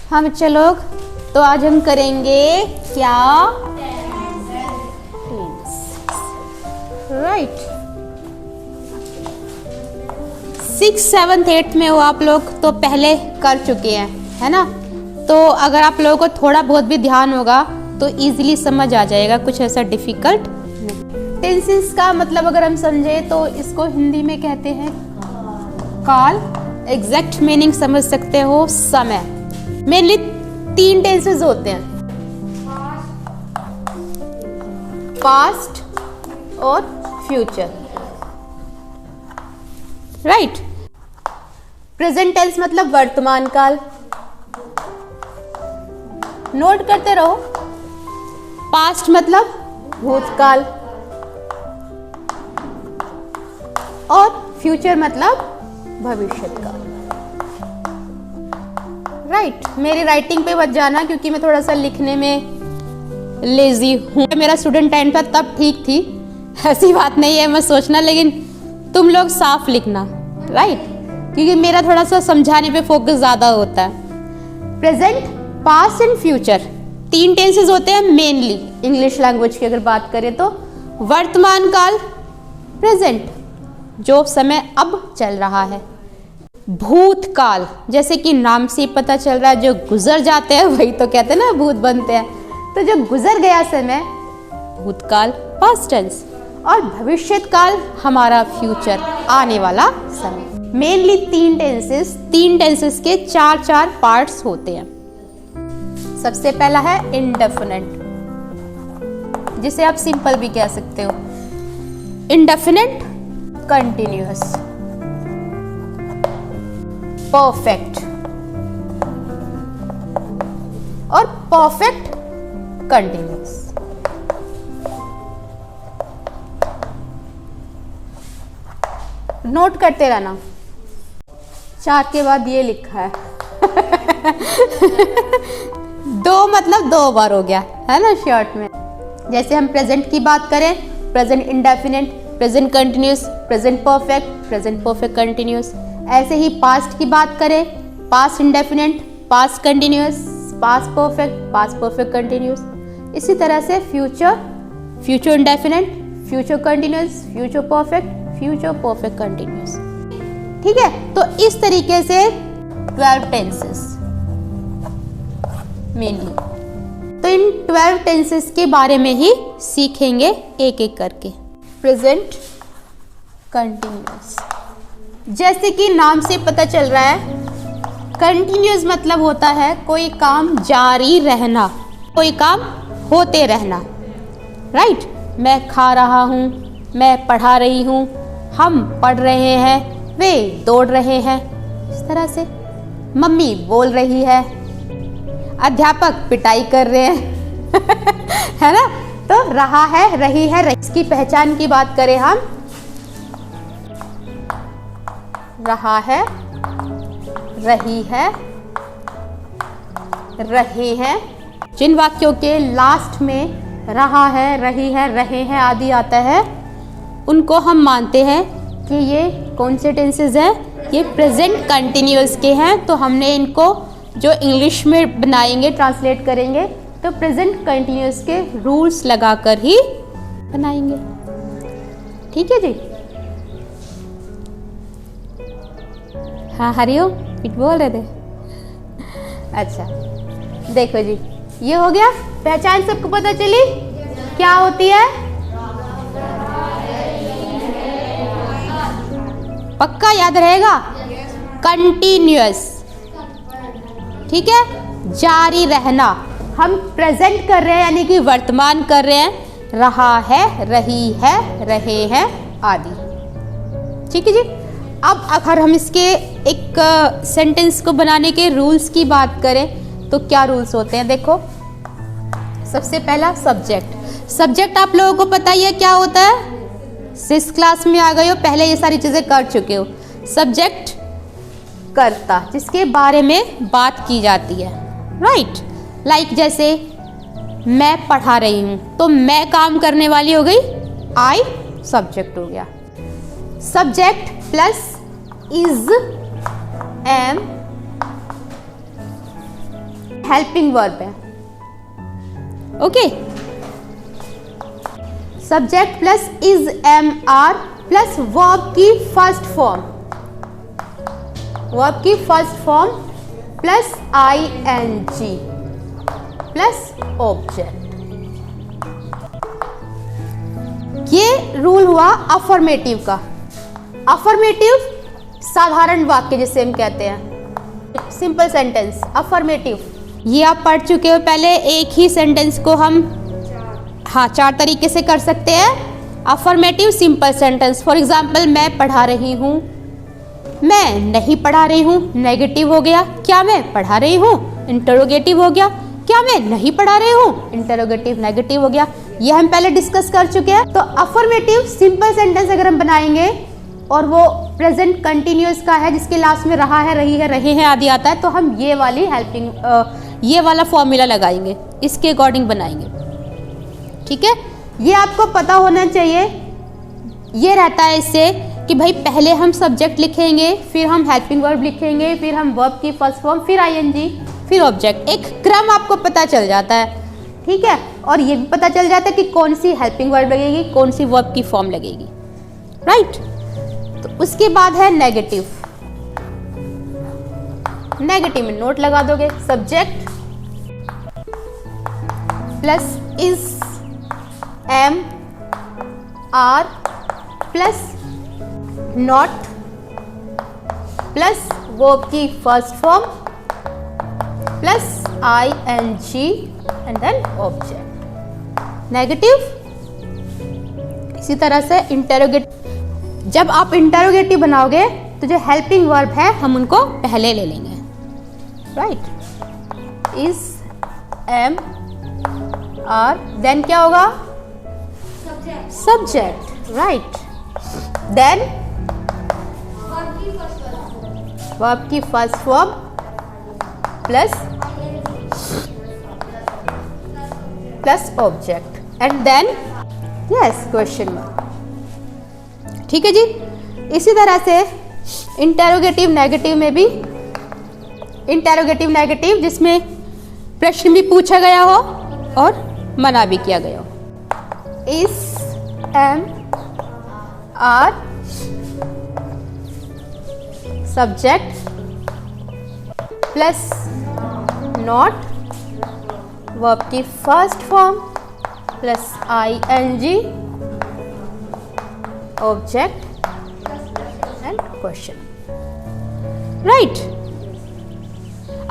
हाँ बच्चे लोग, तो आज हम करेंगे क्या? राइट। 6th 7th 8th में हो आप लोग तो पहले कर चुके हैं, है ना? तो अगर आप लोगों को थोड़ा बहुत भी ध्यान होगा तो इजीली समझ आ जाएगा, कुछ ऐसा डिफिकल्ट नहीं। टेंसेस का मतलब अगर हम समझे तो इसको हिंदी में कहते हैं काल। एग्जैक्ट मीनिंग समझ सकते हो समय। मेनली 3 टेंसेस होते हैं, पास्ट और फ्यूचर। राइट। प्रेजेंट टेंस मतलब वर्तमान काल, नोट करते रहो। पास्ट मतलब भूतकाल और फ्यूचर मतलब भविष्यकाल। राइट। मेरी राइटिंग पे मत जाना क्योंकि मैं थोड़ा सा लिखने में लेजी हूँ। मेरा स्टूडेंट टाइम था तब ठीक थी, ऐसी बात नहीं है मत सोचना, लेकिन तुम लोग साफ लिखना। राइट। क्योंकि मेरा थोड़ा सा समझाने पे फोकस ज़्यादा होता है। Present, past and future 3 tenses होते हैं मेनली इंग्लिश लैंग्वेज की अगर बात करें तो। वर्तमान काल प्रेजेंट, जो समय अब चल रहा है। भूतकाल, जैसे कि नाम से पता चल रहा है जो गुजर जाते हैं वही तो कहते हैं ना भूत बनते हैं, तो जो गुजर गया समय भूतकाल पास्ट टेंस, और भविष्यकाल हमारा फ्यूचर आने वाला समय। मेनली 3 टेंसेस के 4 पार्ट्स होते हैं। सबसे पहला है इंडेफिनिट, जिसे आप सिंपल भी कह सकते हो। इंडेफिनिट कंटिन्यूअस, परफेक्ट और परफेक्ट कंटिन्यूअस। नोट करते रहना। 4 के बाद ये लिखा है 2 मतलब 2 बार हो गया है ना शॉर्ट में। जैसे हम प्रेजेंट की बात करें, present indefinite, present continuous, present perfect continuous. ऐसे ही पास्ट की बात करें, past indefinite, past continuous, past perfect continuous. इसी तरह से future indefinite, future continuous, future perfect continuous. ठीक है, तो इस तरीके से 12 टेंसेस मेनली। तो इन 12 टेंसेस के बारे में ही सीखेंगे एक एक करके। प्रेजेंट कंटिन्यूअस, जैसे कि नाम से पता चल रहा है, कंटिन्यूअस मतलब होता है कोई काम जारी रहना, कोई काम होते रहना। राइट। मैं खा रहा हूँ, मैं पढ़ा रही हूँ, हम पढ़ रहे हैं, वे दौड़ रहे हैं। इस तरह से मम्मी बोल रही है, अध्यापक पिटाई कर रहे हैं है ना? तो रहा है, रही है। इसकी पहचान की बात करें हम, रहा है, रही है, रहे हैं। जिन वाक्यों के लास्ट में रहा है, रही है, रहे हैं आदि आता है, उनको हम मानते हैं कि ये कौन से टेंसेस हैं? ये प्रेजेंट कंटिन्यूअस के हैं। तो हमने इनको जो इंग्लिश में बनाएंगे, ट्रांसलेट करेंगे, तो प्रेजेंट कंटिन्यूअस के रूल्स लगाकर ही बनाएंगे। ठीक है जी। हाँ हरिओम, कुछ बोल रहे थे? अच्छा, देखो जी, ये हो गया। पहचान सबको पता चली क्या होती है? पक्का याद रहेगा? कंटिन्यूअस। ठीक है, जारी रहना। हम प्रेजेंट कर रहे हैं यानी कि वर्तमान कर रहे हैं, रहा है, रही है, रहे हैं आदि। ठीक है जी। अब अगर हम इसके एक सेंटेंस को बनाने के रूल्स की बात करें तो क्या रूल्स होते हैं? देखो, सबसे पहला सब्जेक्ट आप लोगों को पता ही है क्या होता है? 6th क्लास में आ गए हो, पहले ये सारी चीज़ें कर चुके हो। सब्जेक्ट कर्ता, जिसके बारे में बात की जाती है। राइट। लाइक जैसे मैं पढ़ा रही हूँ, तो मैं काम करने वाली हो गई, आई सब्जेक्ट हो गया। Subject plus is, am, helping verb है। Okay, subject plus is am are plus verb की फर्स्ट फॉर्म, वर्ब की first form plus I N G plus object. ये रूल हुआ अफर्मेटिव का। अफर्मेटिव साधारण वाक्य जिसे हम कहते हैं, सिंपल सेंटेंस। अफर्मेटिव ये आप पढ़ चुके हो पहले। एक ही सेंटेंस को हम 4 तरीके से कर सकते हैं। Affirmative simple sentence, for example मैं पढ़ा रही हूँ, मैं नहीं पढ़ा रही हूँ, नेगेटिव हो गया। क्या मैं पढ़ा रही हूँ, इंटरोगेटिव हो गया। क्या मैं नहीं पढ़ा रही हूँ, इंटरोगेटिव नेगेटिव हो गया। ये हम पहले डिस्कस कर चुके हैं। तो अफर्मेटिव सिंपल सेंटेंस अगर हम बनाएंगे और वो प्रेजेंट कंटिन्यूअस का है जिसके लास्ट में रहा है, रही है, रहे हैं आदि आता है, तो हम ये वाली ये वाला फॉर्मूला लगाएंगे, इसके अकॉर्डिंग बनाएंगे। ठीक है, ये आपको पता होना चाहिए। ये रहता है इससे कि भाई पहले हम सब्जेक्ट लिखेंगे, फिर हम हेल्पिंग वर्ब लिखेंगे, फिर हम वर्ब की फर्स्ट फॉर्म, फिर आईएनजी, फिर ऑब्जेक्ट। एक क्रम आपको पता चल जाता है। ठीक है, और ये भी पता चल जाता है कि कौन सी हेल्पिंग वर्ब लगेगी, कौन सी वर्ब की फॉर्म लगेगी। राइट, तो उसके बाद है नेगेटिव। नेगेटिव में नोट लगा दोगे, subject plus is am are plus not plus verb की first form plus I N G and then object. Negative. इसी तरह से इंटरोगेटिव, जब आप इंटरोगेटिव बनाओगे तो जो हेल्पिंग वर्ब है हम उनको पहले ले लेंगे। Right, is am are, then क्या होगा, सब्जेक्ट। राइट, देन वर्ब की first form plus object and then yes question mark. ठीक है जी। इसी तरह से इंटरोगेटिव नेगेटिव में भी, इंटरोगेटिव नेगेटिव जिसमें प्रश्न भी पूछा गया हो और मना भी किया गया हो। Is am are subject plus not verb की first form plus I N G object and question. Right,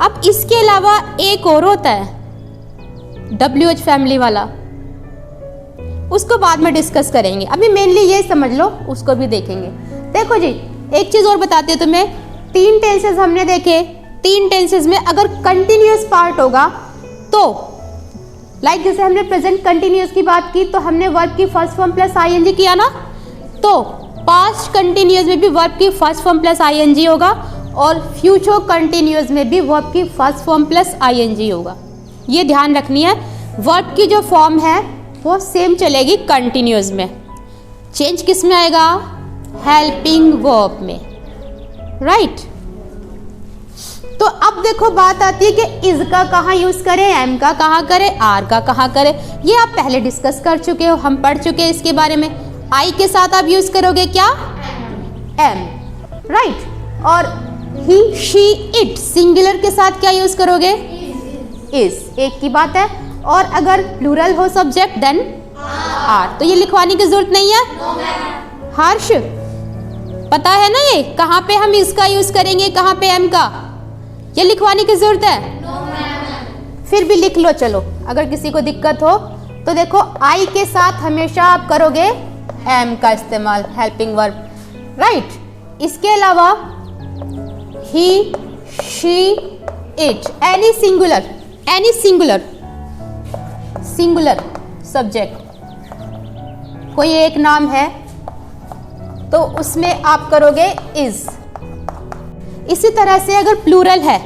अब इसके अलावा एक और होता है WH फैमिली वाला, उसको बाद में डिस्कस करेंगे। अभी मेनली ये समझ लो, उसको भी देखेंगे। देखो जी, एक चीज और बताती हूँ तुम्हें। 3 टेंसेस हमने देखे। 3 टेंसेस में अगर कंटिन्यूअस पार्ट होगा तो लाइक जैसे हमने प्रेजेंट कंटिन्यूअस की बात की तो हमने वर्ब की फर्स्ट फॉर्म प्लस आईएनजी किया ना, तो पास्ट कंटिन्यूअस में भी वर्ब की फर्स्ट फॉर्म प्लस आईएनजी होगा और फ्यूचर कंटिन्यूअस में भी वर्ब की फर्स्ट फॉर्म प्लस आईएनजी होगा। ये ध्यान रखनी है। वर्ब की जो फॉर्म है वो सेम चलेगी कंटिन्यूअस में, चेंज किस में आएगा, हेल्पिंग वर्ब में। राइट, तो अब देखो बात आती है कि इज का कहाँ यूज करें, एम का कहाँ करें, आर का कहाँ करें। ये आप पहले डिस्कस कर चुके हो, हम पढ़ चुके हैं इसके बारे में। आई के साथ आप यूज करोगे क्या, एम। राइट, और ही शी इट सिंगुलर के साथ क्या यूज करोगे, इज। एक की बात है। और अगर प्लूरल हो सब्जेक्ट देन आर। तो ये लिखवाने की जरूरत नहीं है। हर्ष पता है ना ये कहाँ पे हम इसका यूज करेंगे, कहाँ पे एम का, ये लिखवाने की जरूरत है। फिर भी लिख लो चलो, अगर किसी को दिक्कत हो तो देखो आई के साथ हमेशा आप करोगे एम का इस्तेमाल, हेल्पिंग वर्ब। राइट, इसके अलावा he she it, any singular subject, कोई एक नाम है तो उसमें आप करोगे इज। इसी तरह से अगर प्लूरल है,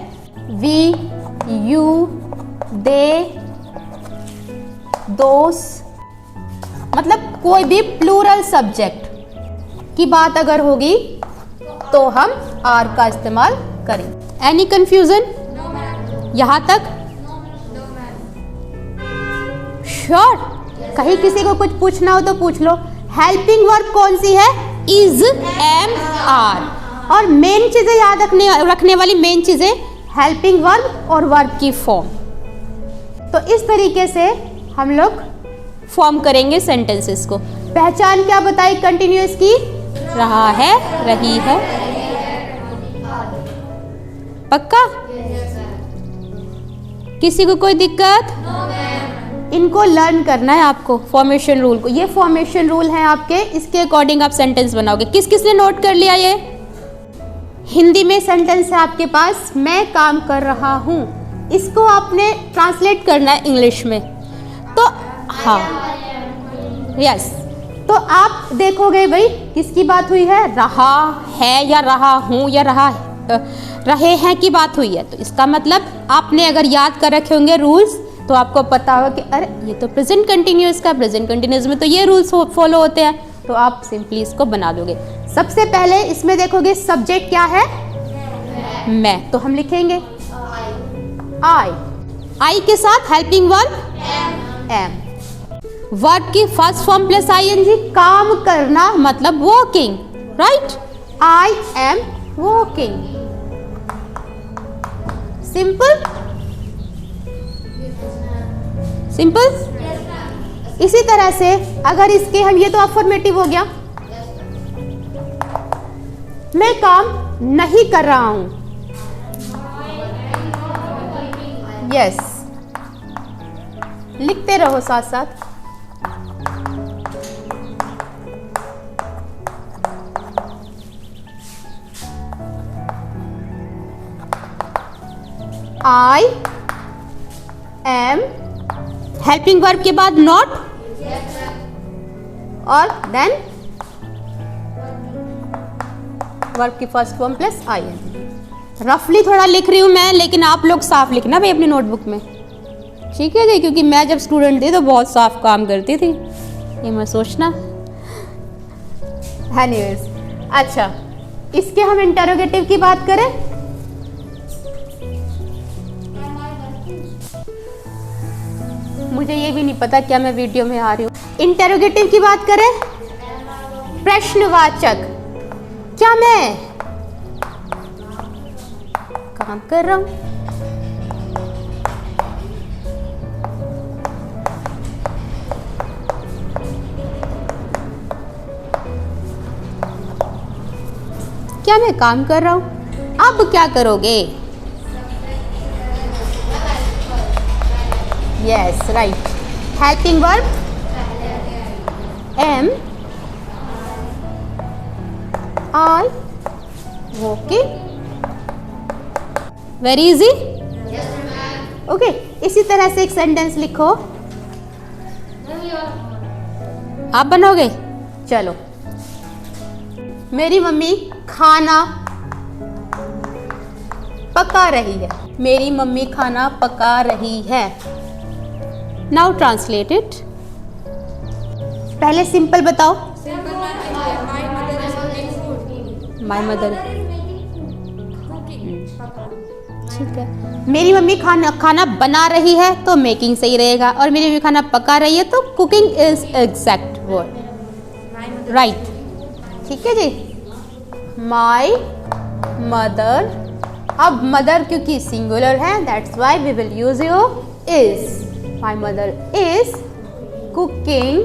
वी, यू, दे, दोस, मतलब कोई भी प्लूरल सब्जेक्ट की बात अगर होगी तो हम आर का इस्तेमाल करें। एनी कंफ्यूजन यहाँ तक? श्योर? कहीं किसी को कुछ पूछना हो तो पूछ लो। हेल्पिंग वर्ब कौन सी है? Is, am, are. और मेन चीजें याद रखने वाली मेन चीजें हेल्पिंग वर्ब और वर्ब की फॉर्म। तो इस तरीके से हम लोग फॉर्म करेंगे सेंटेंसेस को। पहचान क्या बताई कंटिन्यूअस की? रहा है, रही है। पक्का? किसी को कोई दिक्कत? इनको लर्न करना है आपको, फॉर्मेशन रूल को। ये फॉर्मेशन रूल है आपके, इसके अकॉर्डिंग आप सेंटेंस बनाओगे। किस किस ने नोट कर लिया? ये हिंदी में सेंटेंस है आपके पास, मैं काम कर रहा हूँ। इसको आपने ट्रांसलेट करना है इंग्लिश में। तो हाँ, यस, तो आप देखोगे भाई किसकी बात हुई है, रहा है या रहा हूँ या रहे हैं की बात हुई है। तो इसका मतलब आपने अगर याद कर रखे होंगे रूल्स तो आपको पता होगा कि अरे ये तो प्रेजेंट कंटिन्यूअस का, प्रेजेंट कंटिन्यूअस में तो ये रूल्स फॉलो होते हैं। तो आप सिंपली इसको बना दोगे। सबसे पहले इसमें देखोगे सब्जेक्ट क्या है, मैं, तो हम लिखेंगे आई के साथ हेल्पिंग वर्ब एम। वर्ब की फर्स्ट फॉर्म प्लस आईएनजी, काम करना मतलब walking, right? I am walking. Simple simple. इसी तरह से अगर इसके हम, ये तो अफर्मेटिव हो गया, मैं काम नहीं कर रहा हूं। यस, लिखते रहो साथ साथ। आई एम, हेल्पिंग वर्ब के बाद नॉट, और देन वर्ब की first form plus I N. रफली थोड़ा लिख रही हूं मैं, लेकिन आप लोग साफ लिखना भाई अपनी नोटबुक में, ठीक है जी? क्योंकि मैं जब स्टूडेंट थी तो बहुत साफ काम करती थी, ये मत सोचना। एनीवेज, अच्छा, इसके हम इंटरोगेटिव की बात करें। मुझे ये भी नहीं पता क्या मैं वीडियो में आ रही हूँ। इंटरोगेटिव की बात करें, प्रश्नवाचक, क्या मैं काम कर रहा हूं? क्या मैं काम कर रहा हूं? अब क्या करोगे? Yes, right. Helping verb am, I, walking. Very easy. Okay. इसी तरह से एक सेंटेंस लिखो। आप बनोगे? चलो। मेरी मम्मी खाना पका रही है। मेरी मम्मी खाना पका रही है। Now translate it. पहले सिंपल बताओ। My mother. ठीक है। मेरी मम्मी खाना बना रही है तो मेकिंग सही रहेगा, और मेरी मम्मी खाना पका रही है तो cooking is exact word, right? ठीक है जी। My mother, अब मदर क्योंकि सिंगुलर है, that's why we will use your is. My mother is cooking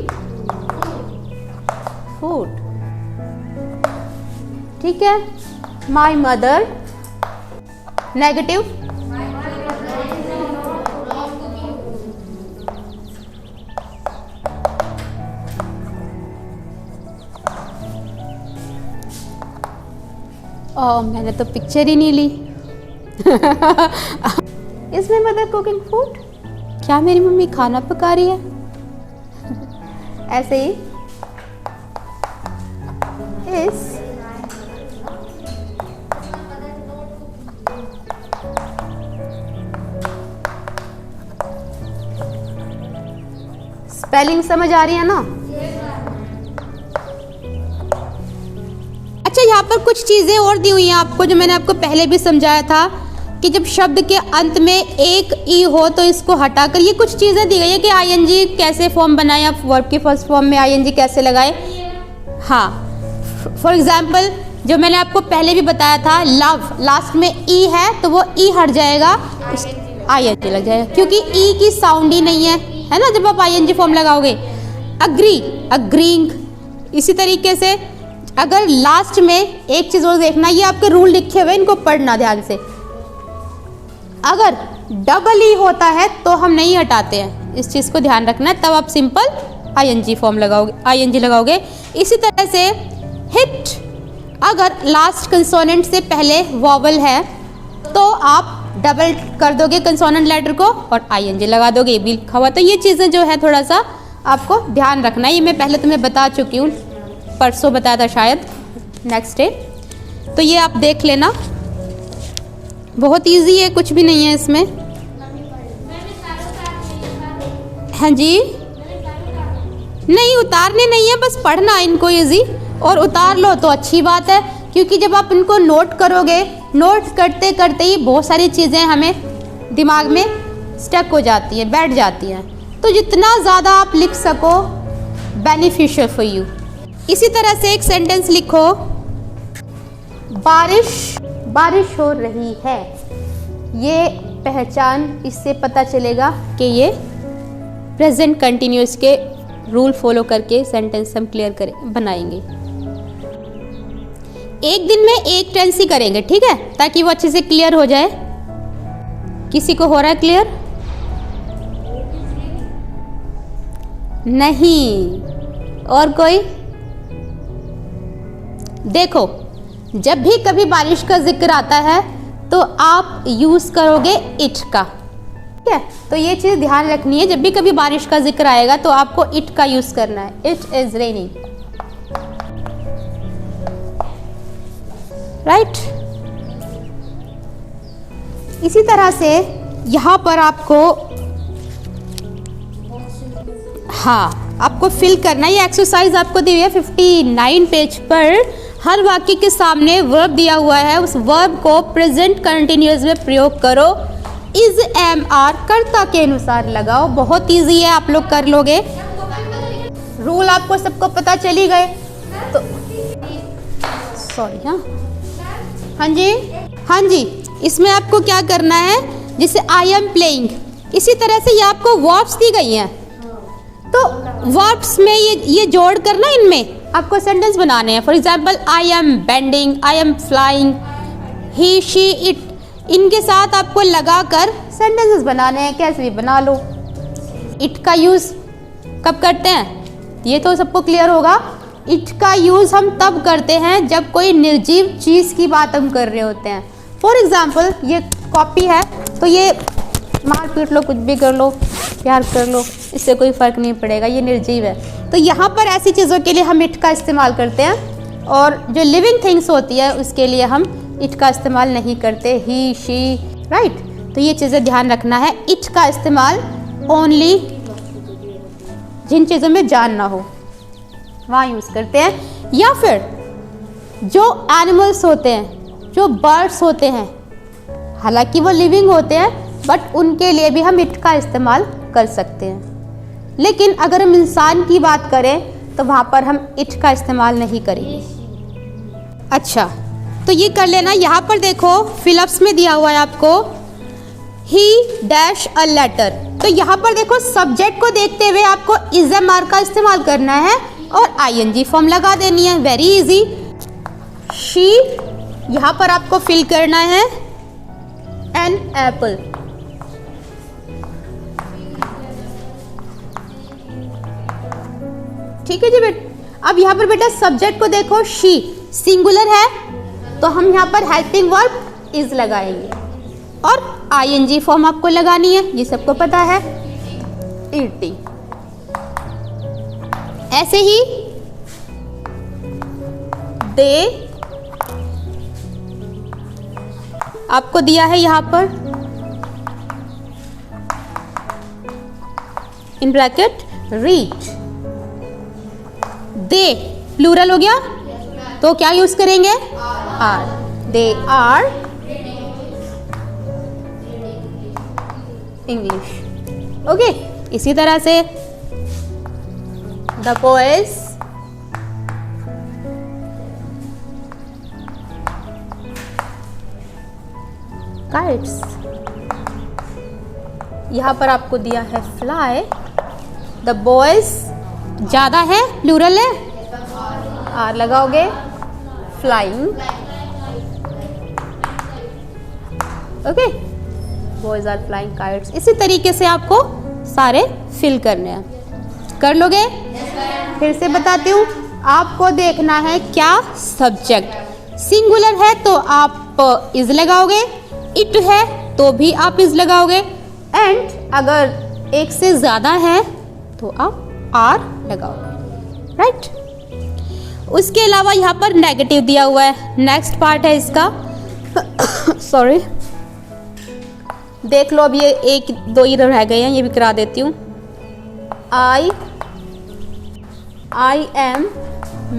food. ठीक है? My mother, negative, मैंने तो पिक्चर ही नहीं ली। Is my mother cooking food? क्या मेरी मम्मी खाना पका रही है? ऐसे ही इस स्पेलिंग समझ आ रही है ना? अच्छा, यहाँ पर कुछ चीजें और दी हुई हैं आपको, जो मैंने आपको पहले भी समझाया था कि जब शब्द के अंत में एक ई हो तो इसको हटाकर, ये कुछ चीज़ें दी गई है कि आईएनजी कैसे फॉर्म बनाए, आप वर्ब की फर्स्ट फॉर्म में आईएनजी कैसे लगाए। हाँ, फॉर एग्जाम्पल जो मैंने आपको पहले भी बताया था, लव लास्ट में ई है तो वो ई हट जाएगा, आईएनजी लग जाएगा, क्योंकि ई की साउंड ही नहीं है ना जब आप आईएनजी फॉर्म लगाओगे। Agree, agreeing. इसी तरीके से अगर लास्ट में एक चीज़ और देखना, ये आपके रूल लिखे हुए, इनको पढ़ना ध्यान से। अगर डबल ई होता है तो हम नहीं हटाते हैं, इस चीज़ को ध्यान रखना है, तब आप सिंपल आईएनजी फॉर्म लगाओगे, आईएनजी लगाओगे। इसी तरह से हिट, अगर लास्ट कंसोनेंट से पहले वॉवल है तो आप डबल कर दोगे कंसोनेंट लेटर को और आईएनजी लगा दोगे, ये भी लिखा हुआ। तो ये चीज़ें जो है थोड़ा सा आपको ध्यान रखना है, ये मैं पहले तुम्हें बता चुकी हूँ, परसों बताया था शायद, नेक्स्ट डे। तो ये आप देख लेना, बहुत इजी है, कुछ भी नहीं है इसमें। हाँ जी, नहीं उतारने नहीं है, बस पढ़ना इनको इजी, और उतार लो तो अच्छी बात है, क्योंकि जब आप इनको नोट करोगे, नोट करते करते ही बहुत सारी चीज़ें हमें दिमाग में स्टक हो जाती हैं, बैठ जाती हैं। तो जितना ज़्यादा आप लिख सको बेनिफिशियल फॉर यू। इसी तरह से एक सेंटेंस लिखो, बारिश हो रही है। ये पहचान, इससे पता चलेगा कि ये प्रेजेंट कंटिन्यूअस के रूल फॉलो करके सेंटेंस हम क्लियर करें बनाएंगे। एक दिन में एक टेंस ही करेंगे, ठीक है, ताकि वो अच्छे से क्लियर हो जाए। किसी को हो रहा है क्लियर? नहीं, और कोई? देखो, जब भी कभी बारिश का जिक्र आता है तो आप यूज करोगे इट का, ठीक है। तो ये चीज ध्यान रखनी है, जब भी कभी बारिश का जिक्र आएगा तो आपको इट का यूज करना है। It is raining, right. इसी तरह से यहां पर आपको, हाँ, आपको फिल करना है। ये एक्सरसाइज आपको दी हुई है 59 पेज पर। हर वाक्य के सामने वर्ब दिया हुआ है, उस वर्ब को प्रेजेंट कंटिन्यूअस में प्रयोग करो। इज, एम, आर कर्ता के अनुसार लगाओ। बहुत इजी है, आप लोग कर लोगे। रूल आपको सबको पता चली गए तो सॉरी, हाँ जी, हाँ जी, इसमें आपको क्या करना है, जैसे आई एम प्लेइंग, इसी तरह से ये आपको वर्ब्स दी गई हैं, तो वर्ब्स में ये जोड़ कर ना इनमें आपको सेंटेंस बनाने हैं। For example, I am bending, I am flying, he, she, it, इनके साथ आपको लगाकर सेंटेंसेस बनाने हैं, कैसे भी बना लो। इट का यूज़ कब करते हैं, ये तो सबको क्लियर होगा। इट का यूज़ हम तब करते हैं जब कोई निर्जीव चीज़ की बात हम कर रहे होते हैं। फॉर एग्जाम्पल, ये कॉपी है तो ये मार पीट लो, कुछ भी कर लो, प्यार कर लो, इससे कोई फ़र्क नहीं पड़ेगा, ये निर्जीव है। तो यहाँ पर ऐसी चीज़ों के लिए हम इट का इस्तेमाल करते हैं, और जो लिविंग थिंग्स होती है उसके लिए हम इट का इस्तेमाल नहीं करते, ही, शी, राइट। तो ये चीज़ें ध्यान रखना है। इट का इस्तेमाल ओनली जिन चीज़ों में जान ना हो वहाँ यूज़ करते हैं। या फिर जो एनिमल्स होते हैं, जो बर्ड्स होते हैं, हालांकि वो लिविंग होते हैं, बट उनके लिए भी हम इट का इस्तेमाल कर सकते हैं। लेकिन अगर हम इंसान की बात करें तो वहाँ पर हम इट का इस्तेमाल नहीं करेंगे। अच्छा, तो ये कर लेना। यहाँ पर देखो फिलअप्स में दिया हुआ है आपको, ही डैश अ लेटर। तो यहाँ पर देखो सब्जेक्ट को देखते हुए आपको इज, एम, आर का इस्तेमाल करना है और आईएनजी फॉर्म लगा देनी है। Very easy. शी, यहाँ पर आपको फिल करना है एन एप्पल। ठीक है जी बेटा। अब यहाँ पर बेटा सब्जेक्ट को देखो, शी सिंगुलर है तो हम यहाँ पर हेल्पिंग वर्ब इज लगाएंगे, और आईएनजी फॉर्म आपको लगानी है, ये सबको पता है, ईटिंग। ऐसे ही दे आपको दिया है यहाँ पर in bracket read. They plural हो गया तो क्या यूज करेंगे, are. They are English. Okay, इसी तरह से द boys kites। यहां पर आपको दिया है फ्लाई, द boys ज्यादा है, प्लूरल है, आर लगाओगे, flying. Okay, boys are flying kites. इसी तरीके से आपको सारे फिल करने हैं। कर लोगे? फिर से बताती हूँ, आपको देखना है क्या सब्जेक्ट। सिंगुलर है तो आप इज लगाओगे, इट है तो भी आप इज लगाओगे, एंड अगर एक से ज्यादा है तो आप आर लगाओगे। राइट? उसके अलावा यहाँ पर नेगेटिव दिया हुआ है। नेक्स्ट पार्ट है इसका सॉरी, देख लो, अब ये एक दो ही रह गए हैं, ये भी करा देती हूँ। आई एम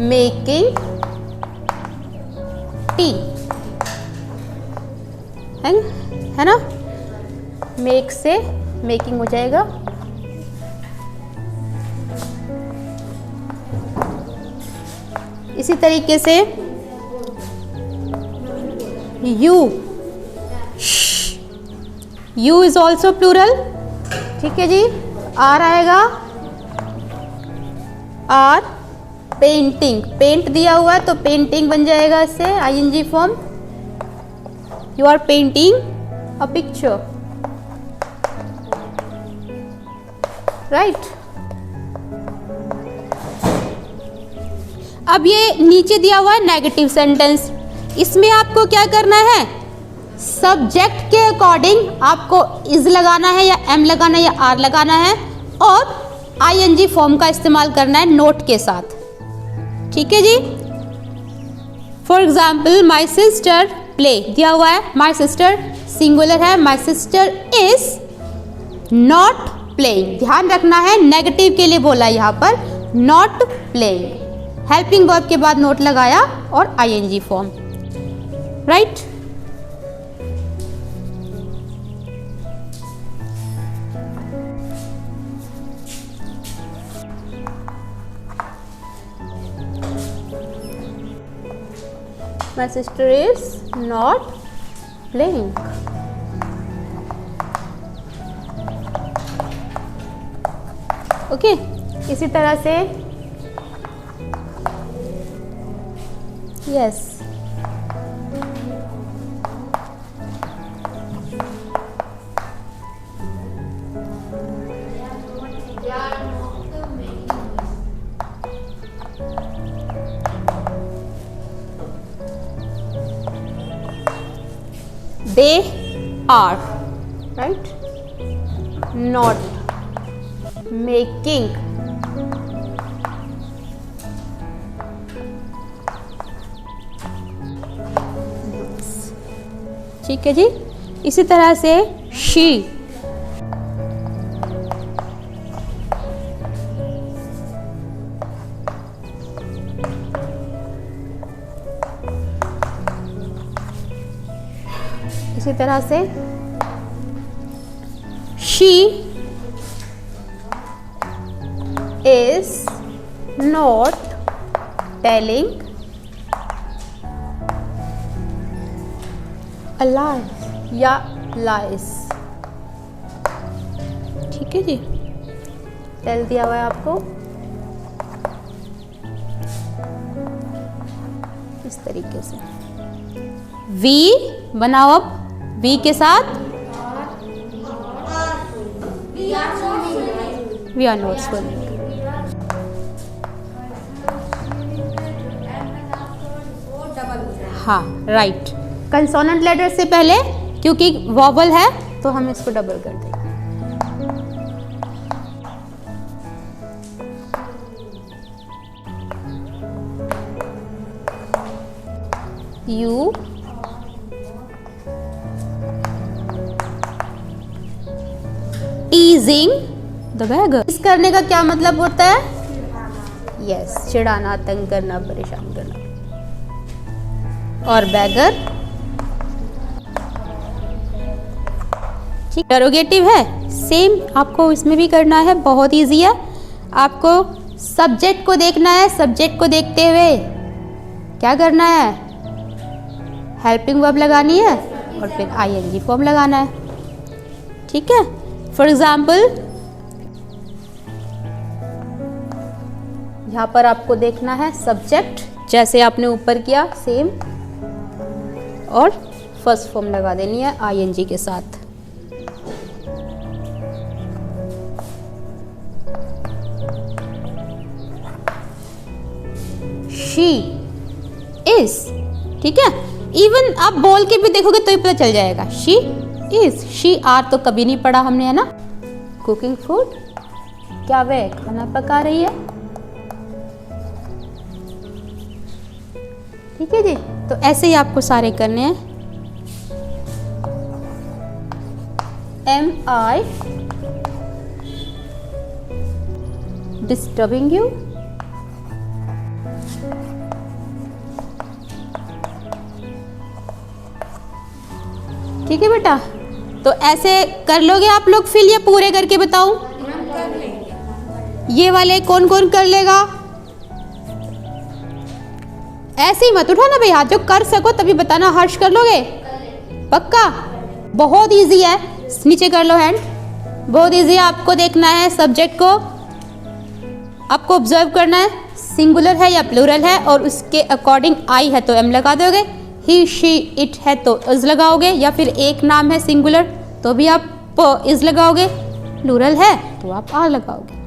मेकिंग टी, है ना? मेक से मेकिंग हो जाएगा। इसी तरीके से यू इज ऑल्सो प्लूरल। ठीक है जी, आर आएगा, आर पेंटिंग, पेंट दिया हुआ है तो पेंटिंग बन जाएगा इससे ING form. You are painting a picture, right? अब ये नीचे दिया हुआ है नेगेटिव सेंटेंस, इसमें आपको क्या करना है? सब्जेक्ट के अकॉर्डिंग आपको इज लगाना है या एम लगाना है या आर लगाना है, और आईएनजी फॉर्म का इस्तेमाल करना है नोट के साथ। ठीक है जी? For example, my sister play दिया हुआ है, माई सिस्टर सिंगुलर है, my sister is not playing. ध्यान रखना है, नेगेटिव के लिए बोला यहाँ पर, नॉट प्लेइंग। हेल्पिंग वर्ब के बाद नोट लगाया और ING form. Right? My sister is not playing. Okay, इसी तरह से yes, they are, right? Not making ठीक है जी। इसी तरह से she, इसी तरह से she is not telling a lie या lies। ठीक है जी, टेल दिया हुआ है आपको इस तरीके से। वी बनाओ, अब वी के साथ वी आर नॉट स्विमिंग। हाँ, राइट। कंसोनेंट लेटर से पहले क्योंकि वॉवल है तो हम इसको डबल कर देंगे। You टीजिंग the bagger. इस करने का क्या मतलब होता है? यस, चिढ़ाना, तंग करना, परेशान करना। और बैगर, ठीक, इंटरोगेटिव है, सेम आपको इसमें भी करना है, बहुत इजी है। आपको सब्जेक्ट को देखना है, सब्जेक्ट को देखते हुए क्या करना है, हेल्पिंग वर्ब लगानी है और फिर आईएनजी फॉर्म लगाना है। ठीक है, फॉर एग्जाम्पल यहाँ पर आपको देखना है सब्जेक्ट, जैसे आपने ऊपर किया सेम, और फर्स्ट फॉर्म लगा देनी है आईएनजी के साथ। शी इज, ठीक है, इवन आप बोल के भी देखोगे तो ही पता चल जाएगा। शी इज, शी आर तो कभी नहीं पढ़ा हमने, है ना। कुकिंग फूड, क्या वह खाना पका रही है। ठीक है जी, तो ऐसे ही आपको सारे करने हैं। एम आई डिस्टर्बिंग यू, ठीक है बेटा, तो ऐसे कर लोगे आप लोग, फिर ये पूरे करके बताऊं। ये वाले कौन कौन कर लेगा, ऐसे ही मत उठाना भाई हाथ, जो कर सको तभी बताना। हर्ष कर लोगे पक्का, बहुत इजी है, नीचे कर लो हैंड, बहुत इजी है। आपको देखना है सब्जेक्ट को, आपको ऑब्जर्व करना है सिंगुलर है या प्लूरल है, और उसके अकॉर्डिंग आई है तो एम लगा दोगे, ही शी इट है तो इज लगाओगे, या फिर एक नाम है सिंगुलर तो भी आप इज लगाओगे, प्लूरल है तो आप आर लगाओगे।